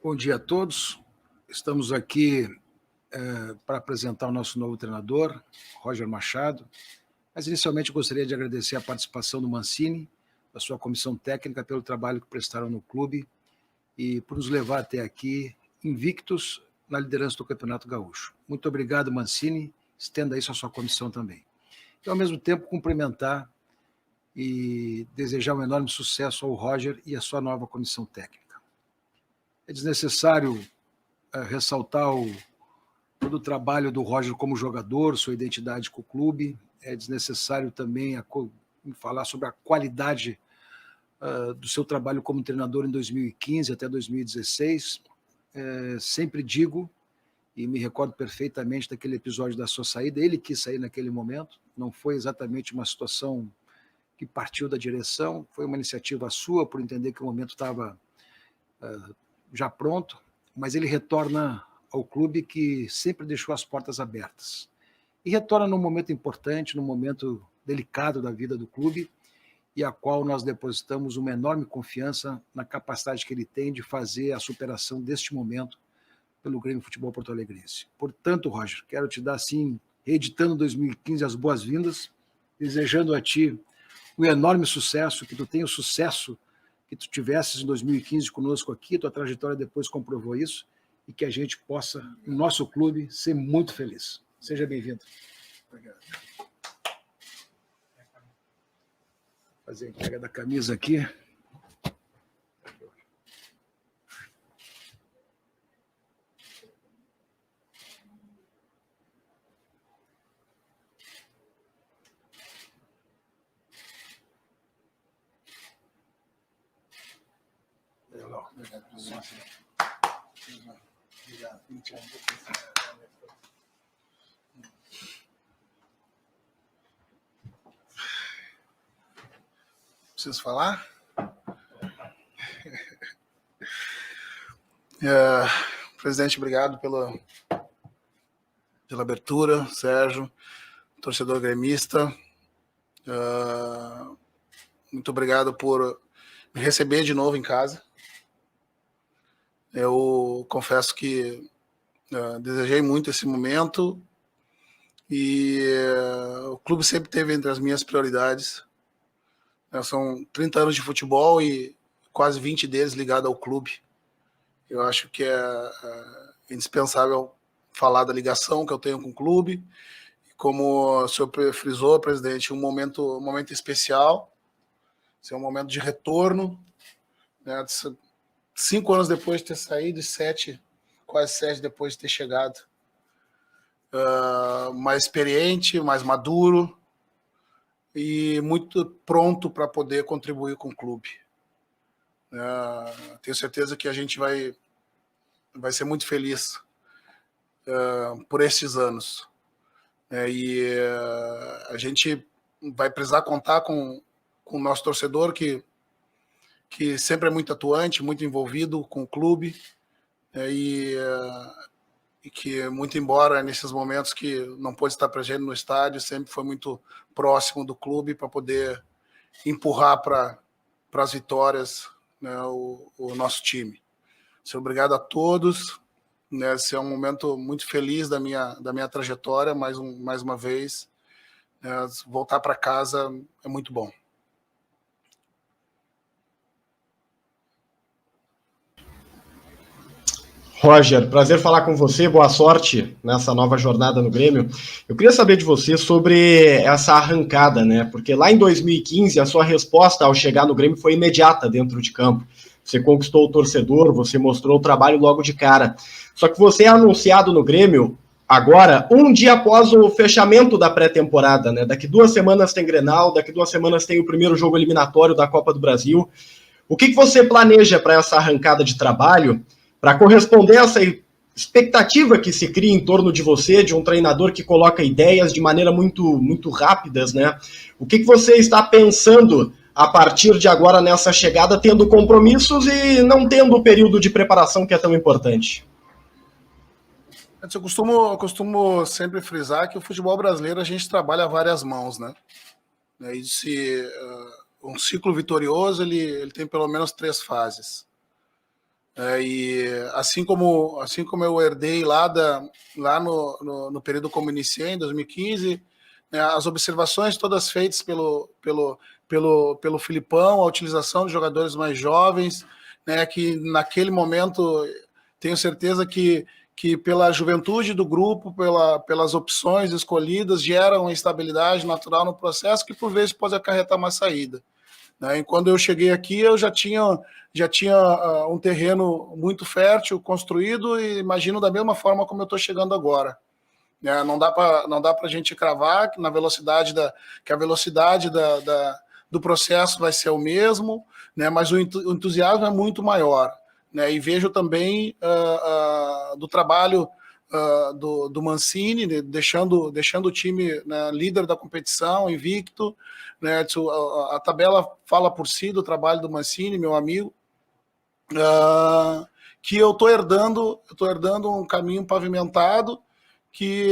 Bom dia a todos. Estamos aqui para apresentar o nosso novo treinador, Roger Machado. Mas, inicialmente, eu gostaria de agradecer a participação do Mancini, da sua comissão técnica, pelo trabalho que prestaram no clube e por nos levar até aqui invictos na liderança do Campeonato Gaúcho. Muito obrigado, Mancini. Estenda isso à sua comissão também. E, ao mesmo tempo, cumprimentar e desejar um enorme sucesso ao Roger e à sua nova comissão técnica. É desnecessário ressaltar todo o trabalho do Roger como jogador, sua identidade com o clube. É desnecessário também falar sobre a qualidade do seu trabalho como treinador em 2015 até 2016. Sempre digo, e me recordo perfeitamente daquele episódio da sua saída, ele quis sair naquele momento, não foi exatamente uma situação que partiu da direção, foi uma iniciativa sua, por entender que o momento estava já pronto, mas ele retorna ao clube que sempre deixou as portas abertas. E retorna num momento importante, num momento delicado da vida do clube, e a qual nós depositamos uma enorme confiança na capacidade que ele tem de fazer a superação deste momento pelo Grêmio Futebol Porto-Alegrense. Portanto, Roger, quero te dar, assim, reeditando 2015, as boas-vindas, desejando a ti um enorme sucesso, que tu tenha o sucesso que tu tivesses em 2015 conosco aqui, tua trajetória depois comprovou isso, e que a gente possa, no nosso clube, ser muito feliz. Seja bem-vindo. Obrigado. Vou fazer a entrega da camisa aqui. Preciso falar? Presidente, obrigado pela abertura, Sérgio, torcedor gremista. Muito obrigado por me receber de novo em casa. Eu confesso que desejei muito esse momento e o clube sempre esteve entre as minhas prioridades. São 30 anos de futebol e quase 20 deles ligados ao clube. Eu acho que é indispensável falar da ligação que eu tenho com o clube. Como o senhor frisou, presidente, um momento especial. Esse é um momento de retorno, né? 5 anos depois de ter saído e quase 7 depois de ter chegado. Mais experiente, mais maduro e muito pronto para poder contribuir com o clube. Tenho certeza que a gente vai ser muito feliz por esses anos. E a gente vai precisar contar com o nosso torcedor, que sempre é muito atuante, muito envolvido com o clube, e que, muito embora nesses momentos que não pôde estar presente no estádio, sempre foi muito próximo do clube para poder empurrar para as vitórias, né, o nosso time. Senhor, obrigado a todos. Esse é um momento muito feliz da minha trajetória, mais uma vez. Voltar para casa é muito bom. Roger, prazer falar com você, boa sorte nessa nova jornada no Grêmio. Eu queria saber de você sobre essa arrancada, né? Porque lá em 2015 a sua resposta ao chegar no Grêmio foi imediata dentro de campo. Você conquistou o torcedor, você mostrou o trabalho logo de cara. Só que você é anunciado no Grêmio agora, um dia após o fechamento da pré-temporada, né? Daqui 2 semanas tem Grenal, daqui 2 semanas tem o primeiro jogo eliminatório da Copa do Brasil. O que você planeja para essa arrancada de trabalho, para corresponder a essa expectativa que se cria em torno de você, de um treinador que coloca ideias de maneira muito rápidas, né? O que você está pensando a partir de agora nessa chegada, tendo compromissos e não tendo o período de preparação que é tão importante? Eu costumo sempre frisar que o futebol brasileiro a gente trabalha a várias mãos, né? Um ciclo vitorioso ele tem pelo menos 3 fases. E assim como eu herdei lá no período como iniciei, em 2015, né, as observações todas feitas pelo Filipão, a utilização de jogadores mais jovens, né, que naquele momento tenho certeza que pela juventude do grupo, pelas opções escolhidas, gera uma instabilidade natural no processo que por vezes pode acarretar uma saída. Né? E quando eu cheguei aqui, eu já tinha um terreno muito fértil construído e imagino da mesma forma como eu estou chegando agora. Né? Não dá para a gente cravar que a velocidade do processo vai ser o mesmo, né? Mas o entusiasmo é muito maior. Né? E vejo também do trabalho do Mancini, né? deixando o time, né, líder da competição, invicto. Né? A tabela fala por si do trabalho do Mancini, meu amigo, que eu estou herdando um caminho pavimentado que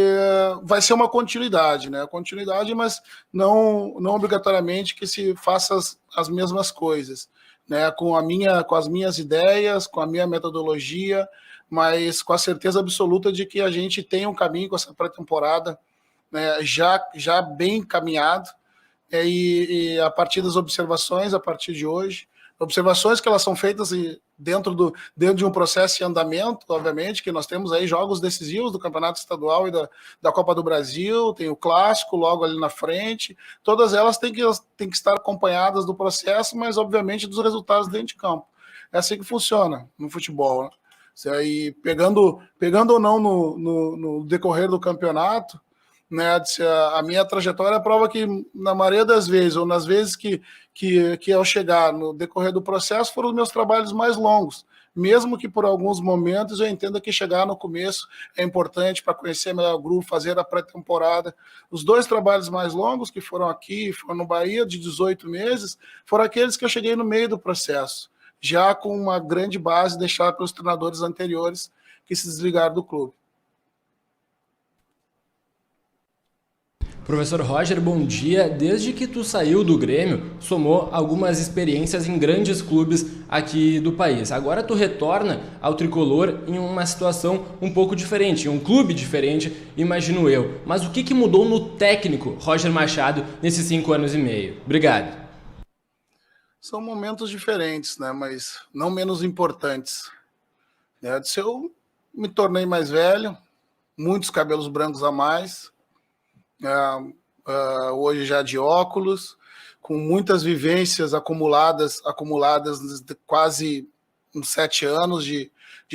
vai ser uma continuidade, né? Continuidade, mas não obrigatoriamente que se faça as mesmas coisas, né? Com as minhas ideias, com a minha metodologia, mas com a certeza absoluta de que a gente tem um caminho com essa pré-temporada, né, já bem encaminhado, e a partir das observações, a partir de hoje, observações que elas são feitas dentro de um processo em andamento, obviamente, que nós temos aí jogos decisivos do Campeonato Estadual e da Copa do Brasil, tem o Clássico logo ali na frente, todas elas têm que estar acompanhadas do processo, mas obviamente dos resultados dentro de campo. É assim que funciona no futebol, né? Aí, pegando ou não no decorrer do campeonato, né, a minha trajetória prova que, na maioria das vezes, ou nas vezes que ao chegar no decorrer do processo, foram os meus trabalhos mais longos, mesmo que por alguns momentos eu entenda que chegar no começo é importante para conhecer melhor o grupo, fazer a pré-temporada. Os 2 trabalhos mais longos, que foram aqui, foram no Bahia, de 18 meses, foram aqueles que eu cheguei no meio do processo, já com uma grande base deixada pelos treinadores anteriores que se desligaram do clube. Professor Roger, bom dia. Desde que tu saiu do Grêmio, somou algumas experiências em grandes clubes aqui do país. Agora tu retorna ao tricolor em uma situação um pouco diferente, em um clube diferente, imagino eu. Mas o que mudou no técnico Roger Machado nesses 5 anos e meio? Obrigado. São momentos diferentes, né? Mas não menos importantes. Eu me tornei mais velho, muitos cabelos brancos a mais, hoje já de óculos, com muitas vivências acumuladas de quase uns 7 anos de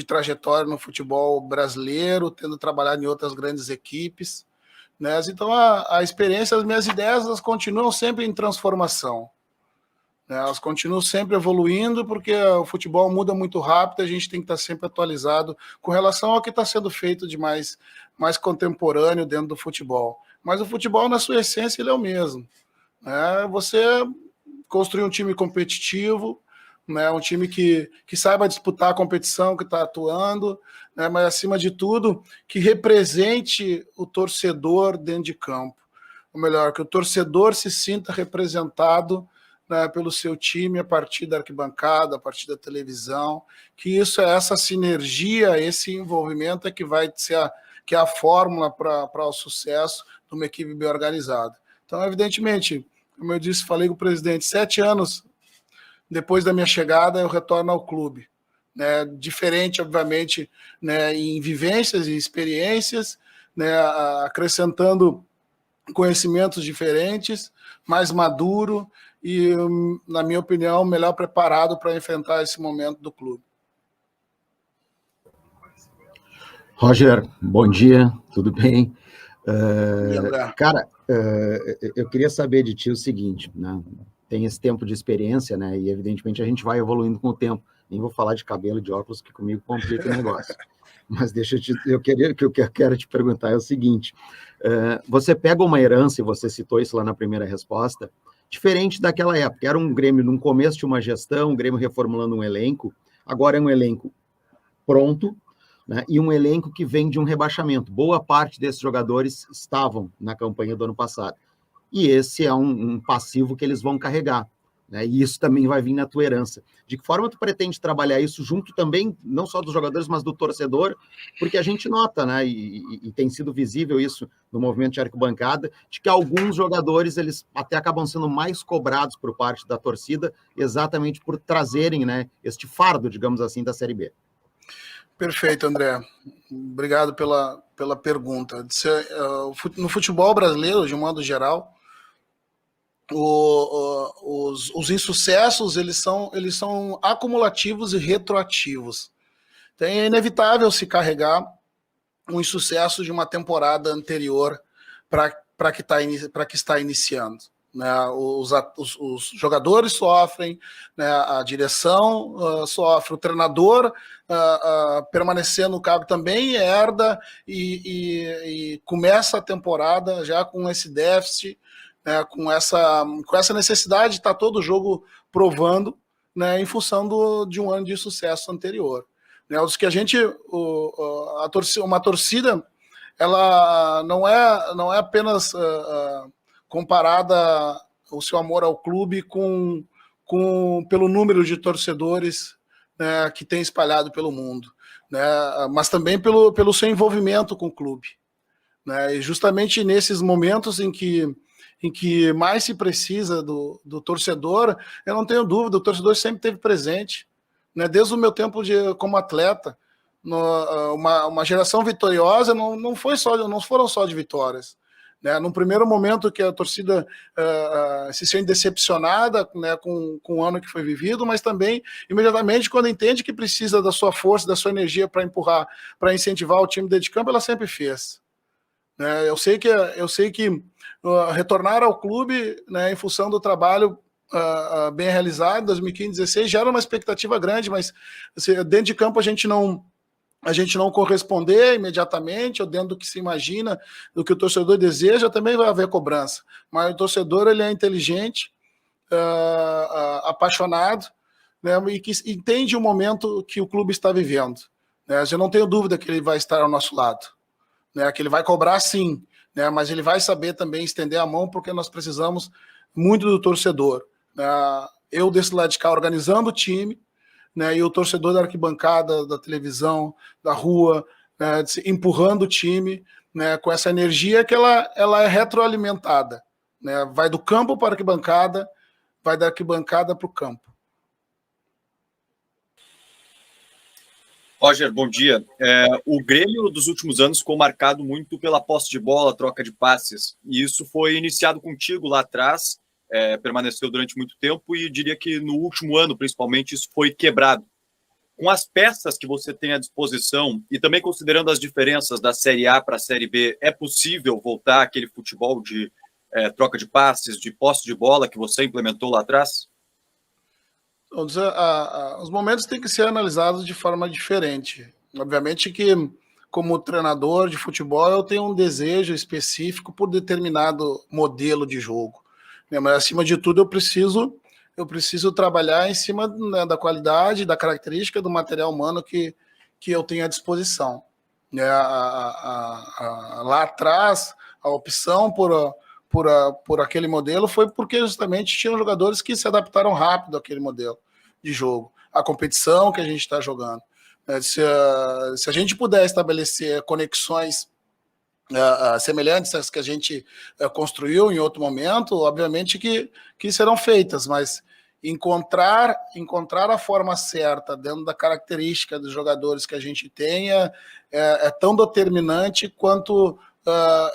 trajetória no futebol brasileiro, tendo trabalhado em outras grandes equipes, né? Então a experiência, as minhas ideias, elas continuam sempre em transformação, né? Elas continuam sempre evoluindo, porque o futebol muda muito rápido, a gente tem que estar sempre atualizado com relação ao que está sendo feito de mais contemporâneo dentro do futebol. Mas o futebol, na sua essência, ele é o mesmo. Né? Você construir um time competitivo, né? Um time que saiba disputar a competição que está atuando, né? Mas, acima de tudo, que represente o torcedor dentro de campo. Ou melhor, que o torcedor se sinta representado, né, pelo seu time a partir da arquibancada, a partir da televisão, que essa sinergia, esse envolvimento é que vai ser que é a fórmula para o sucesso de uma equipe bem organizada. Então, evidentemente, como eu disse, falei com o presidente, 7 anos depois da minha chegada, eu retorno ao clube. Né, diferente, obviamente, né, em vivências e experiências, né, acrescentando conhecimentos diferentes, mais maduro e, na minha opinião, melhor preparado para enfrentar esse momento do clube. Roger, bom dia, tudo bem? Cara, eu queria saber de ti o seguinte, né? Tem esse tempo de experiência, né? E evidentemente a gente vai evoluindo com o tempo. Nem vou falar de cabelo, de óculos, que comigo complica o negócio. Mas eu quero te perguntar é o seguinte: você pega uma herança, e você citou isso lá na primeira resposta, diferente daquela época. Era um Grêmio no começo de uma gestão, um Grêmio reformulando um elenco, agora é um elenco pronto, né, e um elenco que vem de um rebaixamento. Boa parte desses jogadores estavam na campanha do ano passado. E esse é um passivo que eles vão carregar. né? E isso também vai vir na tua herança. De que forma tu pretende trabalhar isso junto também, não só dos jogadores, mas do torcedor? Porque a gente nota, né, e tem sido visível isso no movimento de arquibancada, de que alguns jogadores, eles até acabam sendo mais cobrados por parte da torcida, exatamente por trazerem, né, este fardo, digamos assim, da Série B. Perfeito, André. Obrigado pela pergunta. No futebol brasileiro, de um modo geral, os insucessos eles são acumulativos e retroativos. Então, é inevitável se carregar um insucesso de uma temporada anterior para que está iniciando. Né? Os jogadores sofrem, né? A direção sofre, o treinador permanecer no cargo também herda e começa a temporada já com esse déficit, né? com essa necessidade de estar todo jogo provando, né? Em função de um ano de sucesso anterior. Né? Os que a gente, uma torcida, ela não é apenas comparada o seu amor ao clube pelo número de torcedores, né, que tem espalhado pelo mundo, né, mas também pelo seu envolvimento com o clube. Né, e justamente nesses momentos em que mais se precisa do torcedor, eu não tenho dúvida, o torcedor sempre esteve presente. Né, desde o meu tempo como atleta, uma geração vitoriosa não foram só de vitórias. Né? Num primeiro momento que a torcida se sente decepcionada, né, com o ano que foi vivido, mas também imediatamente quando entende que precisa da sua força, da sua energia para empurrar, para incentivar o time dentro de campo, ela sempre fez. Né? Eu sei que retornar ao clube, né, em função do trabalho bem realizado em 2015, 2016, já era uma expectativa grande, mas assim, dentro de campo a gente não corresponder imediatamente, ou dentro do que se imagina, do que o torcedor deseja, também vai haver cobrança. Mas o torcedor, ele é inteligente, apaixonado, né, e que entende o momento que o clube está vivendo. Né? Eu não tenho dúvida que ele vai estar ao nosso lado, né, que ele vai cobrar sim, né, mas ele vai saber também estender a mão, porque nós precisamos muito do torcedor. Eu desse lado de cá organizando o time, né, e o torcedor da arquibancada, da televisão, da rua, né, empurrando o time, né, com essa energia que ela é retroalimentada. Né, vai do campo para a arquibancada, vai da arquibancada para o campo. Roger, bom dia. O Grêmio dos últimos anos ficou marcado muito pela posse de bola, troca de passes, e isso foi iniciado contigo lá atrás, permaneceu durante muito tempo e diria que no último ano, principalmente, isso foi quebrado. Com as peças que você tem à disposição e também considerando as diferenças da Série A para a Série B, é possível voltar àquele futebol de troca de passes, de posse de bola que você implementou lá atrás? Os momentos têm que ser analisados de forma diferente. Obviamente que, como treinador de futebol, eu tenho um desejo específico por determinado modelo de jogo. Mas, acima de tudo, eu preciso trabalhar em cima, né, da qualidade, da característica do material humano que eu tenho à disposição. Lá atrás, a opção por aquele modelo foi porque justamente tinham jogadores que se adaptaram rápido àquele modelo de jogo, a competição que a gente está jogando. Se a gente puder estabelecer conexões semelhantes às que a gente construiu em outro momento, obviamente que serão feitas, mas encontrar a forma certa dentro da característica dos jogadores que a gente tenha é tão determinante quanto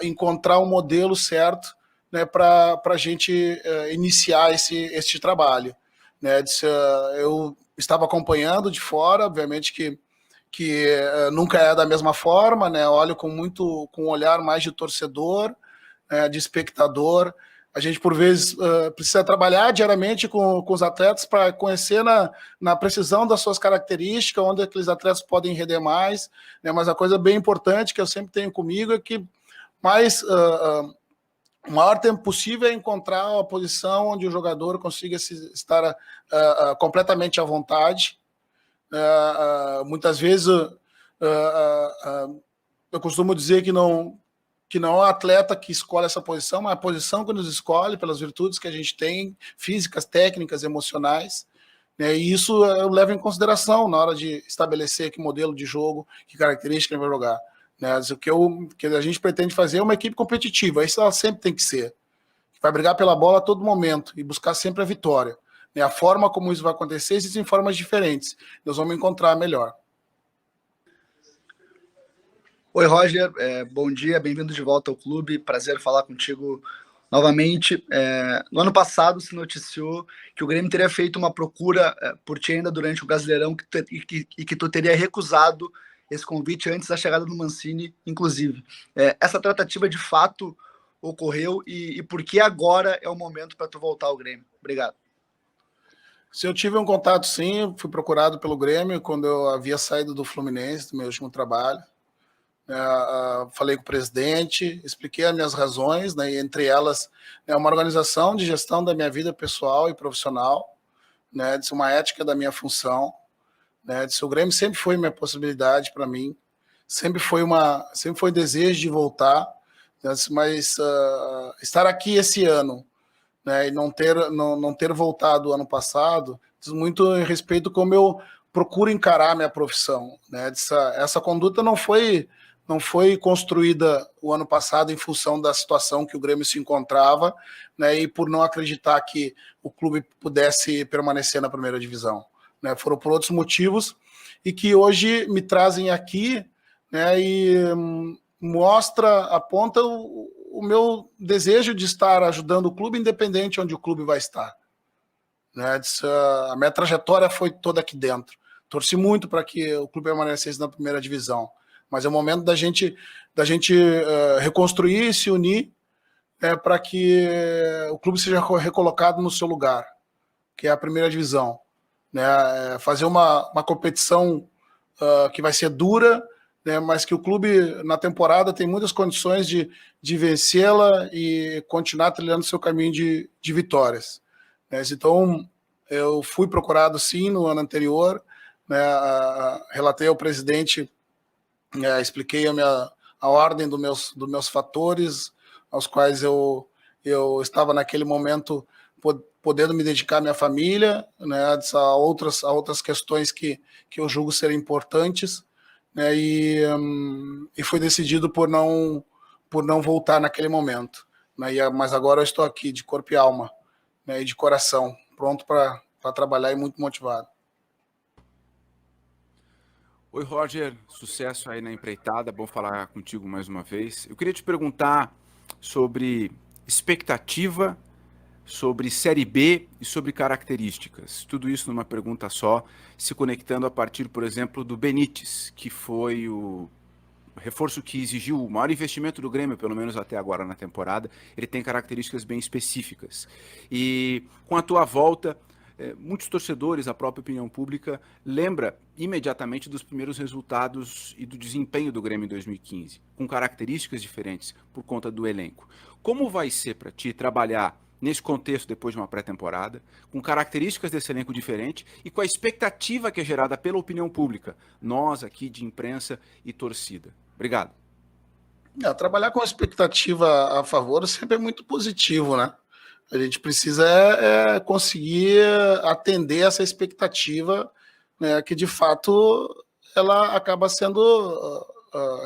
encontrar um modelo certo, né, para a gente iniciar esse trabalho. Né? Eu estava acompanhando de fora, obviamente que nunca é da mesma forma, né? Olho com um olhar mais de torcedor, de espectador. A gente, por vezes, precisa trabalhar diariamente com os atletas para conhecer na precisão das suas características, onde aqueles atletas podem render mais. Né? Mas a coisa bem importante que eu sempre tenho comigo é que o maior tempo possível é encontrar uma posição onde o jogador consiga estar completamente à vontade. Muitas vezes eu costumo dizer que que não é o atleta que escolhe essa posição, mas a posição que nos escolhe pelas virtudes que a gente tem, físicas, técnicas, emocionais, né? E isso eu levo em consideração na hora de estabelecer que modelo de jogo, que característica ele vai jogar. Né? O que a gente pretende fazer é uma equipe competitiva, isso ela sempre tem que ser. Vai brigar pela bola a todo momento e buscar sempre a vitória. A forma como isso vai acontecer, existem formas diferentes. Nós vamos encontrar a melhor. Oi, Roger. Bom dia, bem-vindo de volta ao clube. Prazer falar contigo novamente. No ano passado se noticiou que o Grêmio teria feito uma procura por ti ainda durante o Brasileirão e que tu teria recusado esse convite antes da chegada do Mancini, inclusive. Essa tratativa de fato ocorreu e por que agora é o momento para tu voltar ao Grêmio? Obrigado. Se eu tive um contato, sim, fui procurado pelo Grêmio quando eu havia saído do Fluminense, do meu último trabalho. Falei com o presidente, expliquei as minhas razões, né, e entre elas uma organização de gestão da minha vida pessoal e profissional, né, uma ética da minha função. Né, o Grêmio sempre foi minha possibilidade para mim, sempre foi desejo de voltar, né, mas estar aqui esse ano, né, e não ter voltado ano passado diz muito em respeito a como eu procuro encarar a minha profissão. Né, essa conduta não foi construída o ano passado em função da situação que o Grêmio se encontrava, né, e por não acreditar que o clube pudesse permanecer na primeira divisão. Né, foram por outros motivos e que hoje me trazem aqui, né, e aponta o meu desejo de estar ajudando o clube, independente onde o clube vai estar. Né, a minha trajetória foi toda aqui dentro. Torci muito para que o clube permanecesse na primeira divisão, mas é o momento da gente reconstruir e se unir, para que o clube seja recolocado no seu lugar, que é a primeira divisão. Né, fazer uma competição que vai ser dura, né, mas que o clube na temporada tem muitas condições de vencê-la e continuar trilhando seu caminho de vitórias. Né, então, eu fui procurado sim no ano anterior, né, relatei ao presidente, expliquei a ordem dos meus fatores, aos quais eu estava naquele momento podendo me dedicar à minha família, né, a outras questões que eu julgo serem importantes, né, e foi decidido por não voltar naquele momento. Né, mas agora eu estou aqui de corpo e alma, né, e de coração, pronto para trabalhar e muito motivado. Oi, Roger, sucesso aí na empreitada, bom falar contigo mais uma vez. Eu queria te perguntar sobre expectativa, sobre Série B e sobre características. Tudo isso numa pergunta só, se conectando a partir, por exemplo, do Benítez, que foi o reforço que exigiu o maior investimento do Grêmio, pelo menos até agora na temporada. Ele tem características bem específicas. E com a tua volta, muitos torcedores, a própria opinião pública, lembra imediatamente dos primeiros resultados e do desempenho do Grêmio em 2015, com características diferentes por conta do elenco. Como vai ser para ti trabalhar nesse contexto depois de uma pré-temporada, com características desse elenco diferente e com a expectativa que é gerada pela opinião pública, nós aqui de imprensa e torcida? Obrigado. Trabalhar com expectativa a favor sempre é muito positivo, né? A gente precisa conseguir atender essa expectativa, né, que de fato ela acaba sendo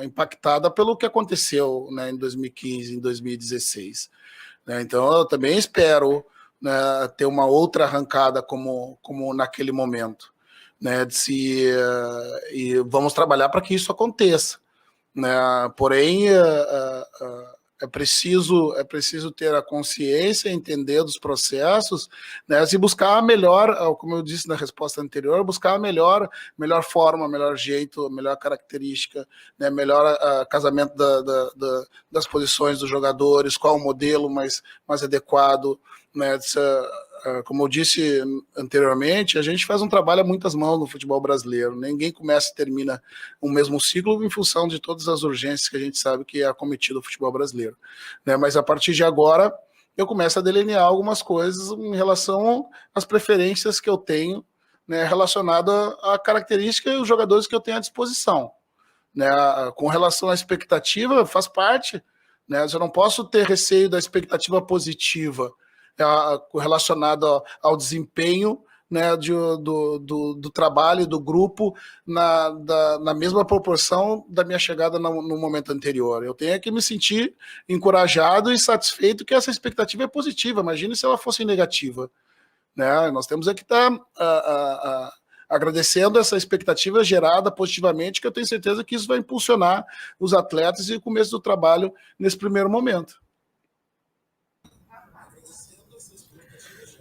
impactada pelo que aconteceu, né, em 2015, em 2016. Né? Então eu também espero, né, ter uma outra arrancada como naquele momento. Né, e vamos trabalhar para que isso aconteça. Né? Porém, é preciso ter a consciência, entender dos processos, né, e buscar a melhor, como eu disse na resposta anterior, buscar a melhor forma, melhor jeito, melhor característica, né, melhor casamento das posições dos jogadores, qual o modelo mais adequado. Né, como eu disse anteriormente, a gente faz um trabalho a muitas mãos no futebol brasileiro. Ninguém começa e termina o mesmo ciclo em função de todas as urgências que a gente sabe que é acometido o futebol brasileiro. Né? Mas a partir de agora, eu começo a delinear algumas coisas em relação às preferências que eu tenho, né, relacionado à característica e os jogadores que eu tenho à disposição. Né? Com relação à expectativa, faz parte, né? Eu não posso ter receio da expectativa positiva relacionada ao desempenho, né, do trabalho do grupo na mesma proporção da minha chegada no momento anterior. Eu tenho que me sentir encorajado e satisfeito que essa expectativa é positiva. Imagine se ela fosse negativa, né? Nós temos que estar agradecendo essa expectativa gerada positivamente, que eu tenho certeza que isso vai impulsionar os atletas e o começo do trabalho nesse primeiro momento.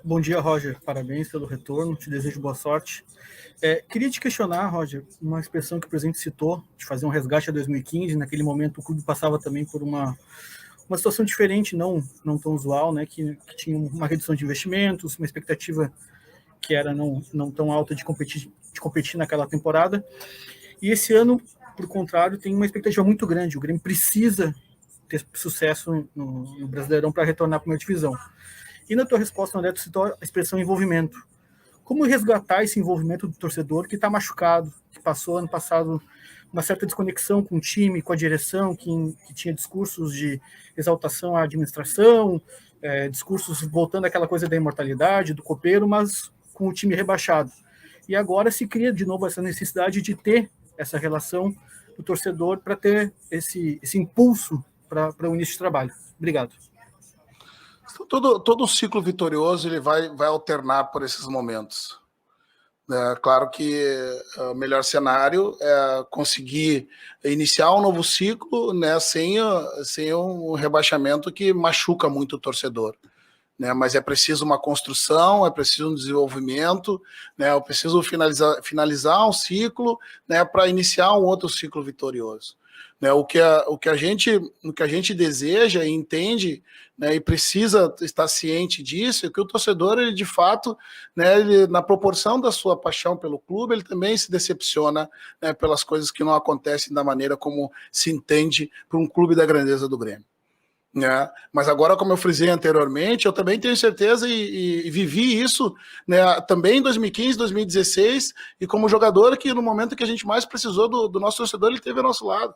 Bom dia, Roger. Parabéns pelo retorno. Te desejo boa sorte. Queria te questionar, Roger, uma expressão que o presidente citou, de fazer um resgate a 2015. Naquele momento, o clube passava também por uma situação diferente, não tão usual, né? Que tinha uma redução de investimentos, uma expectativa que era não tão alta de competir naquela temporada. E esse ano, por contrário, tem uma expectativa muito grande. O Grêmio precisa ter sucesso no Brasileirão para retornar à primeira divisão. E na tua resposta, André, tu citou a expressão envolvimento. Como resgatar esse envolvimento do torcedor que está machucado, que passou ano passado uma certa desconexão com o time, com a direção, que tinha discursos de exaltação à administração, discursos voltando àquela coisa da imortalidade, do copeiro, mas com o time rebaixado. E agora se cria de novo essa necessidade de ter essa relação do torcedor para ter esse impulso para o início de trabalho. Obrigado. Todo ciclo vitorioso ele vai alternar por esses momentos. Claro que o melhor cenário é conseguir iniciar um novo ciclo, né, sem um rebaixamento que machuca muito o torcedor. Né, mas é preciso uma construção, é preciso um desenvolvimento, né, eu preciso finalizar um ciclo, né, para iniciar um outro ciclo vitorioso. Né, o que a gente deseja e entende, né, e precisa estar ciente disso, é que o torcedor, ele de fato, né, ele, na proporção da sua paixão pelo clube, ele também se decepciona, né, pelas coisas que não acontecem da maneira como se entende para um clube da grandeza do Grêmio. Né? Mas agora, como eu frisei anteriormente, eu também tenho certeza e vivi isso, né, também em 2015, 2016, e como jogador que no momento que a gente mais precisou do nosso torcedor, ele esteve ao nosso lado.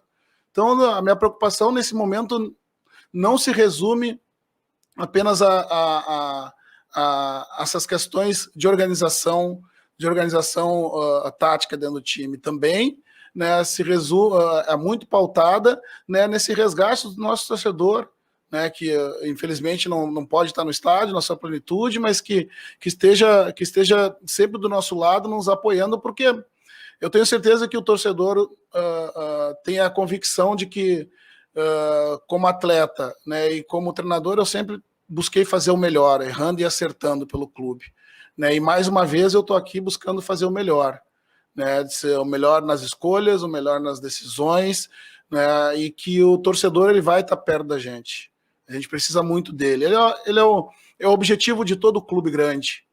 Então, a minha preocupação nesse momento não se resume apenas a essas questões de organização tática dentro do time. Também, né, é muito pautada, né, nesse resgate do nosso torcedor, né, que infelizmente não pode estar no estádio, na sua plenitude, mas que esteja sempre do nosso lado, nos apoiando, porque eu tenho certeza que o torcedor tem a convicção de que, como atleta, né, e como treinador, eu sempre busquei fazer o melhor, errando e acertando pelo clube. Né, e mais uma vez eu estou aqui buscando fazer o melhor, né, de ser o melhor nas escolhas, o melhor nas decisões, né, e que o torcedor ele vai estar perto da gente. A gente precisa muito dele. Ele é o objetivo de todo clube grande.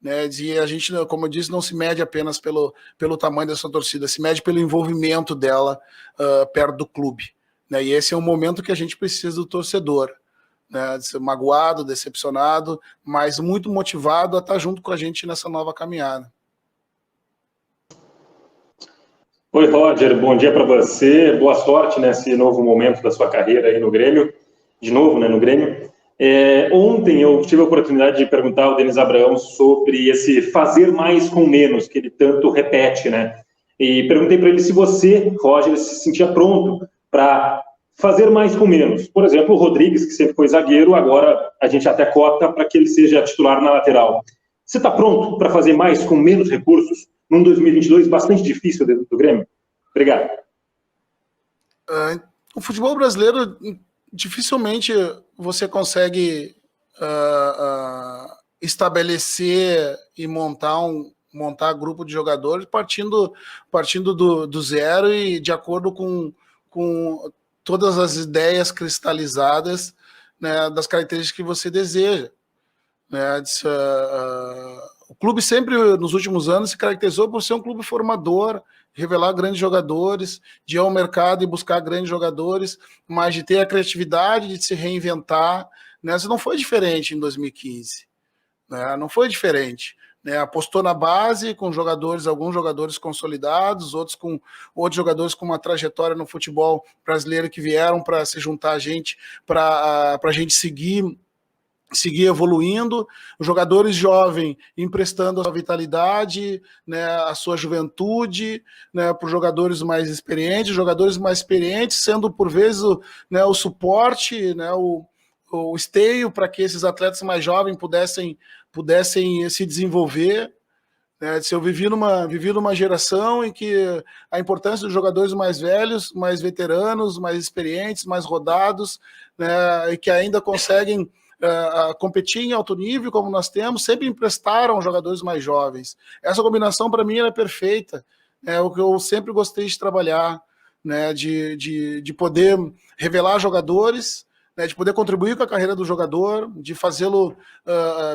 Né? E a gente, como eu disse, não se mede apenas pelo tamanho dessa torcida, se mede pelo envolvimento dela perto do clube. Né? E esse é um momento que a gente precisa do torcedor. Né? De ser magoado, decepcionado, mas muito motivado a estar junto com a gente nessa nova caminhada. Oi, Roger, bom dia para você. Boa sorte nesse novo momento da sua carreira aí no Grêmio. De novo, né, no Grêmio. Ontem eu tive a oportunidade de perguntar ao Denis Abraão sobre esse fazer mais com menos, que ele tanto repete, né? E perguntei para ele se você, Roger, se sentia pronto para fazer mais com menos. Por exemplo, o Rodrigues, que sempre foi zagueiro, agora a gente até cota para que ele seja titular na lateral. Você está pronto para fazer mais com menos recursos num 2022 bastante difícil dentro do Grêmio? Obrigado. O futebol brasileiro, dificilmente você consegue estabelecer e montar grupo de jogadores partindo do zero e de acordo com todas as ideias cristalizadas, né, das características que você deseja. Né? O clube sempre, nos últimos anos, se caracterizou por ser um clube formador, revelar grandes jogadores, de ir ao mercado e buscar grandes jogadores, mas de ter a criatividade de se reinventar. Né? Isso não foi diferente em 2015. Né? Não foi diferente. né, apostou na base com alguns jogadores consolidados, outros jogadores com uma trajetória no futebol brasileiro que vieram para se juntar a gente, para a gente seguir evoluindo, os jogadores jovens emprestando a sua vitalidade, né, a sua juventude, né, para os jogadores mais experientes sendo por vezes o suporte, né, o esteio para que esses atletas mais jovens pudessem se desenvolver. Né. Eu vivi numa geração em que a importância dos jogadores mais velhos, mais veteranos, mais experientes, mais rodados, né, e que ainda conseguem competir em alto nível, como nós temos, sempre emprestaram jogadores mais jovens. Essa combinação, para mim, é perfeita. É o que eu sempre gostei de trabalhar, né, de poder revelar jogadores, né, de poder contribuir com a carreira do jogador, de fazê-lo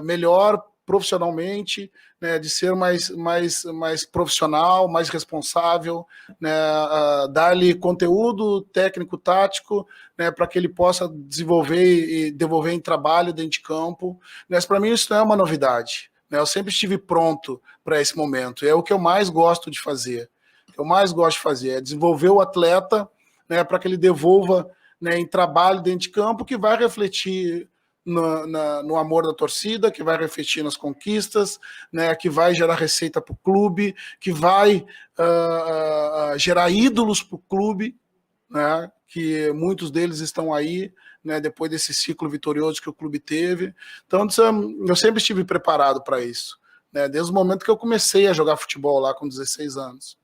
melhor profissionalmente, né, de ser mais profissional, mais responsável, né, dar-lhe conteúdo técnico-tático, né, para que ele possa desenvolver e devolver em trabalho dentro de campo. Mas para mim isso não é uma novidade. Né, eu sempre estive pronto para esse momento. É o que eu mais gosto de fazer. O que eu mais gosto de fazer é desenvolver o atleta, né, para que ele devolva, né, em trabalho dentro de campo, que vai refletir no amor da torcida, que vai refletir nas conquistas, né, que vai gerar receita para o clube, que vai gerar ídolos para o clube, né, que muitos deles estão aí, né, depois desse ciclo vitorioso que o clube teve. Então, eu sempre estive preparado para isso, né, desde o momento que eu comecei a jogar futebol lá com 16 anos.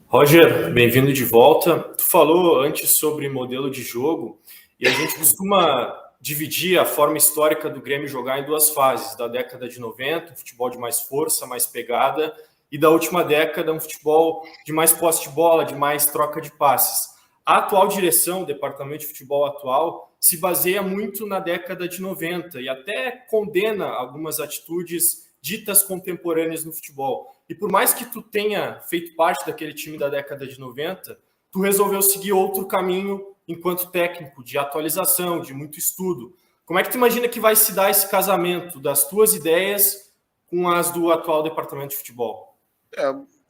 Roger, bem-vindo de volta. Tu falou antes sobre modelo de jogo, e a gente costuma dividir a forma histórica do Grêmio jogar em duas fases, da década de 90, um futebol de mais força, mais pegada, e da última década, um futebol de mais posse de bola, de mais troca de passes. A atual direção, o departamento de futebol atual, se baseia muito na década de 90 e até condena algumas atitudes ditas contemporâneas no futebol. E por mais que tu tenha feito parte daquele time da década de 90, tu resolveu seguir outro caminho enquanto técnico, de atualização, de muito estudo. Como é que tu imagina que vai se dar esse casamento das tuas ideias com as do atual departamento de futebol?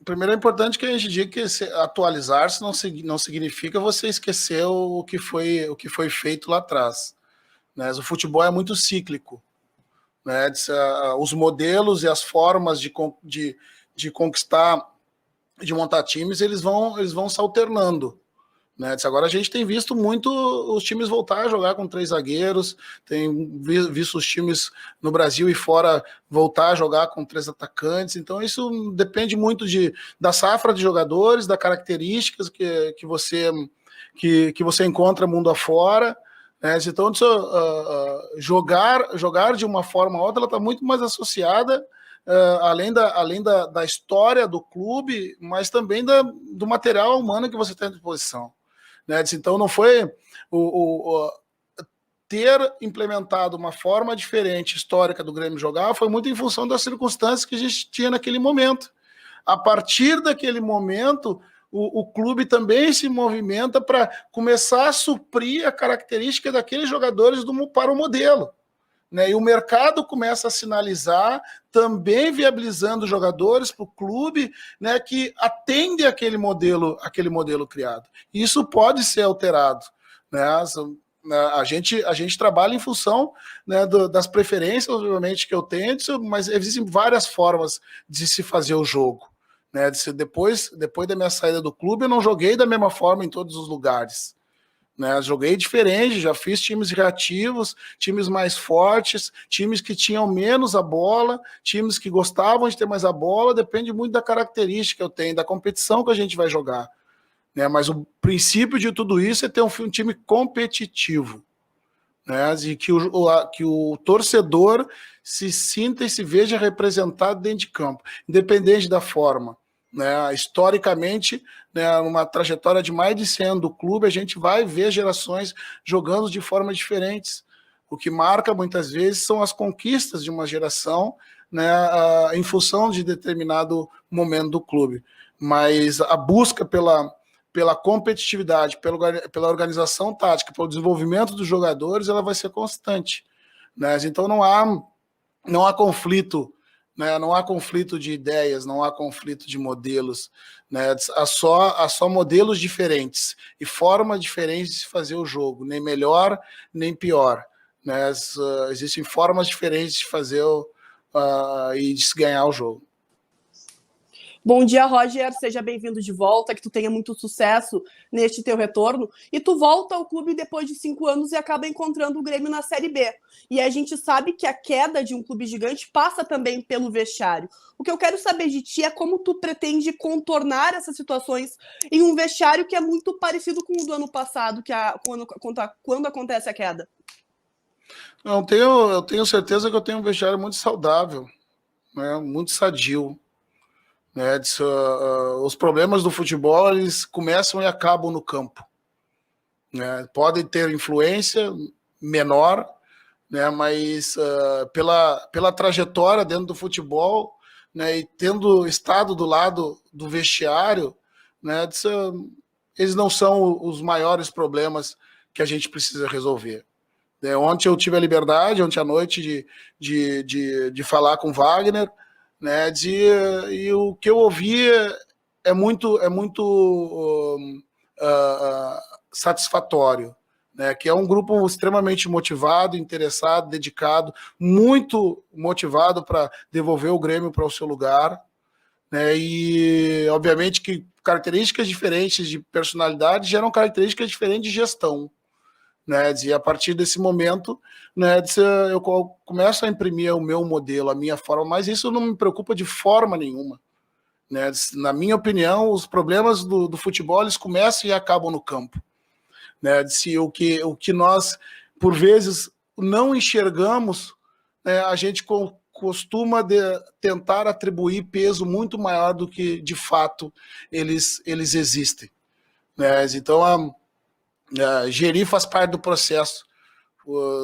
Primeiro é importante que a gente diga que atualizar-se não significa você esquecer o que foi feito lá atrás. Né? O futebol é muito cíclico. Né? Os modelos e as formas de conquistar, de montar times, eles vão se alternando. Né? Agora a gente tem visto muito os times voltar a jogar com 3 zagueiros, tem visto os times no Brasil e fora voltar a jogar com 3 atacantes, então isso depende muito da safra de jogadores, das características que você encontra mundo afora. Né? Então jogar de uma forma ou outra, ela está muito mais associada além da história do clube, mas também do material humano que você tem à disposição. Né? Então não foi ter implementado uma forma diferente histórica do Grêmio jogar, foi muito em função das circunstâncias que a gente tinha naquele momento. A partir daquele momento, o clube também se movimenta para começar a suprir a característica daqueles jogadores para o modelo. Né, e o mercado começa a sinalizar, também viabilizando jogadores para o clube, né, que atende aquele modelo criado. Isso pode ser alterado. Né, a gente trabalha em função, né, das preferências, obviamente, que eu tenho, mas existem várias formas de se fazer o jogo. Né, depois da minha saída do clube, eu não joguei da mesma forma em todos os lugares. Né, joguei diferente, já fiz times reativos, times mais fortes, times que tinham menos a bola, times que gostavam de ter mais a bola, depende muito da característica que eu tenho, da competição que a gente vai jogar. Né, mas o princípio de tudo isso é ter um time competitivo. Né, e que o torcedor se sinta e se veja representado dentro de campo, independente da forma. Né, historicamente, né, numa trajetória de mais de 100 anos do clube, a gente vai ver gerações jogando de formas diferentes. O que marca, muitas vezes, são as conquistas de uma geração, né, em função de determinado momento do clube. Mas a busca pela competitividade, pela organização tática, pelo desenvolvimento dos jogadores, ela vai ser constante. Né? Então não há não há conflito, né? Não há conflito de ideias, não há conflito de modelos, né? Há só modelos diferentes e formas diferentes de fazer o jogo, nem melhor nem pior, né? Existem formas diferentes de fazer e de se ganhar o jogo. Bom dia, Roger, seja bem-vindo de volta, que tu tenha muito sucesso neste teu retorno. E tu volta ao clube depois de 5 anos e acaba encontrando o Grêmio na Série B. E a gente sabe que a queda de um clube gigante passa também pelo vestiário. O que eu quero saber de ti é como tu pretende contornar essas situações em um vestiário que é muito parecido com o do ano passado, quando acontece a queda. Eu tenho certeza que eu tenho um vestiário muito saudável, né, muito sadio. Né, os problemas do futebol, eles começam e acabam no campo. Né, podem ter influência menor, né, mas pela trajetória dentro do futebol, né, e tendo estado do lado do vestiário, né, eles não são os maiores problemas que a gente precisa resolver. Ontem eu tive a liberdade, ontem à noite, de falar com o Wagner, né, e o que eu ouvi é muito satisfatório, né, que é um grupo extremamente motivado, interessado, dedicado, muito motivado para devolver o Grêmio para o seu lugar, né, e obviamente que características diferentes de personalidade geram características diferentes de gestão. Né, e a partir desse momento, né, eu começo a imprimir o meu modelo, a minha forma, mas isso não me preocupa de forma nenhuma. Né, na minha opinião, os problemas do futebol eles começam e acabam no campo. Né, o que nós, por vezes, não enxergamos, né, a gente costuma tentar atribuir peso muito maior do que, de fato, eles existem. Né, então, gerir faz parte do processo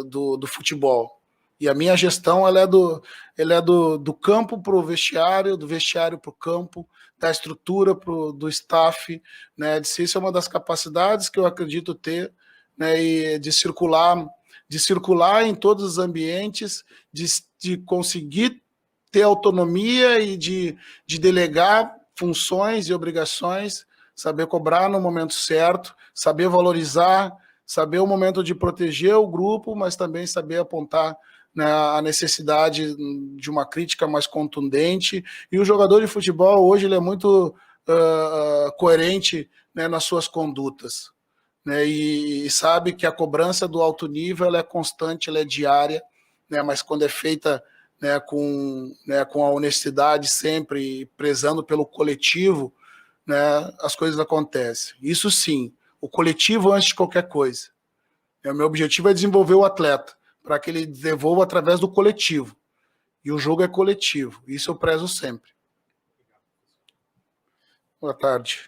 do futebol. E a minha gestão ela é do campo para o vestiário, do vestiário para o campo, da estrutura do staff. Né? Isso é uma das capacidades que eu acredito ter, né? E de circular em todos os ambientes, de conseguir ter autonomia e de delegar funções e obrigações, saber cobrar no momento certo, saber valorizar, saber o momento de proteger o grupo, mas também saber apontar, né, a necessidade de uma crítica mais contundente. E o jogador de futebol hoje ele é muito coerente, né, nas suas condutas, né, e sabe que a cobrança do alto nível ela é constante, ela é diária, né, mas quando é feita, né, com a honestidade sempre, prezando pelo coletivo, né, as coisas acontecem. Isso sim, o coletivo antes de qualquer coisa. O meu objetivo é desenvolver o atleta, para que ele desenvolva através do coletivo. E o jogo é coletivo. Isso eu prezo sempre. Boa tarde.